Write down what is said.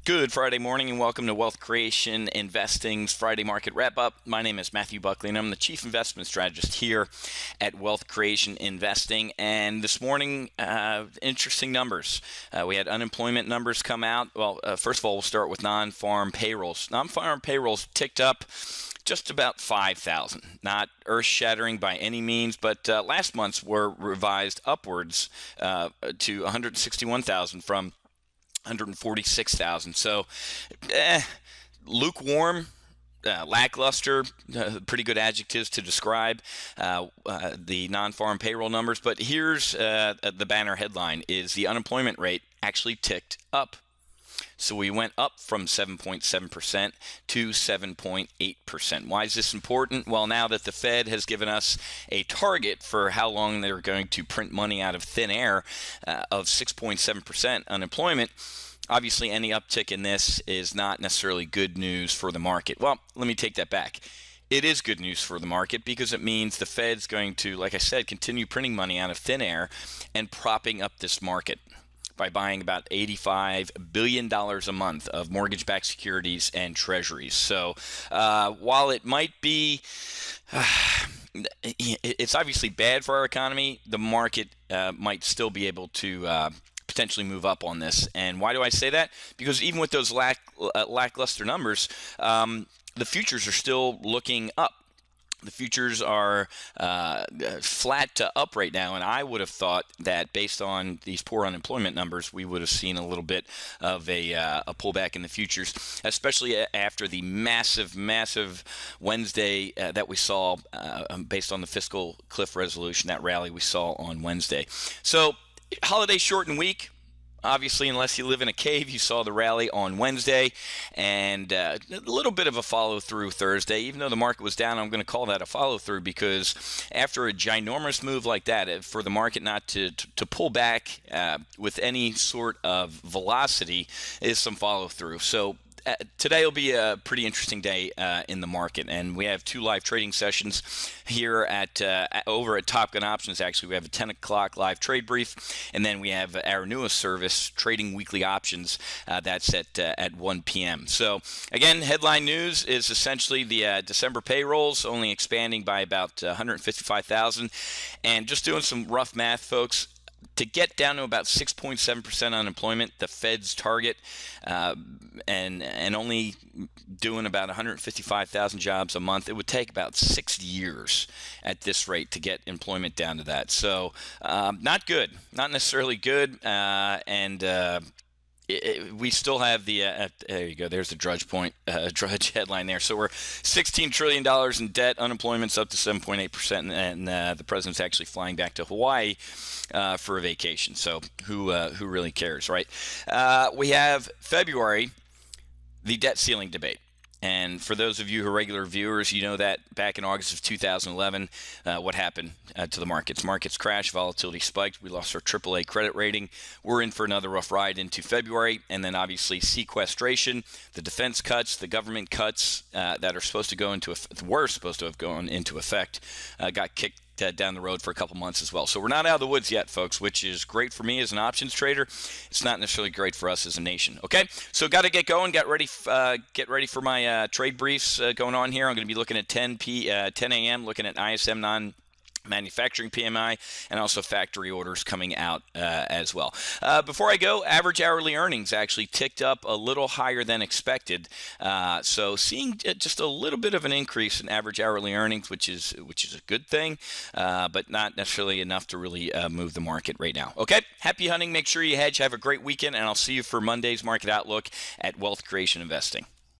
Good Friday morning and welcome to Wealth Creation Investing's Friday Market Wrap-Up. My name is Matthew Buckley and I'm the Chief Investment Strategist here at Wealth Creation Investing. And this morning, interesting numbers. We had unemployment numbers come out. Well, first of all, we'll start with non-farm payrolls. Non-farm payrolls ticked up just about 5,000. Not earth-shattering by any means, but last month's were revised upwards to 161,000 from 146,000. So, lukewarm, lackluster, pretty good adjectives to describe the non-farm payroll numbers. But here's the banner headline: is the unemployment rate actually ticked up. So we went up from 7.7% to 7.8%. Why is this important? Well, now that the Fed has given us a target for how long they're going to print money out of thin air of 6.7% unemployment, obviously any uptick in this is not necessarily good news for the market. Well, let me take that back. It is good news for the market because it means the Fed's going to, like I said, continue printing money out of thin air and propping up this market by buying about $85 billion a month of mortgage-backed securities and treasuries. So while it might be, it's obviously bad for our economy, the market might still be able to potentially move up on this. And why do I say that? Because even with those lackluster numbers, the futures are still looking up. The futures are flat to up right now, and I would have thought that based on these poor unemployment numbers, we would have seen a little bit of a pullback in the futures, especially after the massive Wednesday that we saw based on the fiscal cliff resolution, that rally we saw on Wednesday. So, holiday shortened week. Obviously, unless you live in a cave, you saw the rally on Wednesday and a little bit of a follow-through Thursday. Even though the market was down, I'm going to call that a follow-through because after a ginormous move like that, for the market not to pull back with any sort of velocity is some follow-through. So today will be a pretty interesting day in the market, and we have two live trading sessions here at over at Top Gun Options. Actually, we have a 10 o'clock live trade brief, and then we have our newest service, Trading Weekly Options. That's at 1 p.m. So again, headline news is essentially the December payrolls only expanding by about 155,000, and just doing some rough math, folks. To get down to about 6.7% unemployment, the Fed's target, and only doing about 155,000 jobs a month, it would take about 6 years at this rate to get employment down to that. So not good, not necessarily good, we still have the there you go. There's the Drudge headline there. So we're $16 trillion in debt. Unemployment's up to 7.8%, and the president's actually flying back to Hawaii for a vacation. So who really cares, right? We have February, the debt ceiling debate. And for those of you who are regular viewers, you know that back in August of 2011, what happened to the markets? Markets crashed, volatility spiked, we lost our AAA credit rating. We're in for another rough ride into February, and then obviously sequestration, the defense cuts, the government cuts that are supposed to go into were supposed to have gone into effect, got kicked down the road for a couple months as well. So we're not out of the woods yet, folks, which is great for me as an options trader. It's not necessarily great for us as a nation. Okay, so got to get going. Get ready for my trade briefs going on here. I'm going to be looking at 10 a.m. looking at ISM manufacturing PMI and also factory orders coming out as well. Before I go, average hourly earnings actually ticked up a little higher than expected. So seeing just a little bit of an increase in average hourly earnings, which is a good thing, but not necessarily enough to really move the market right now. Okay, happy hunting. Make sure you hedge. Have a great weekend, and I'll see you for Monday's market outlook at Wealth Creation Investing.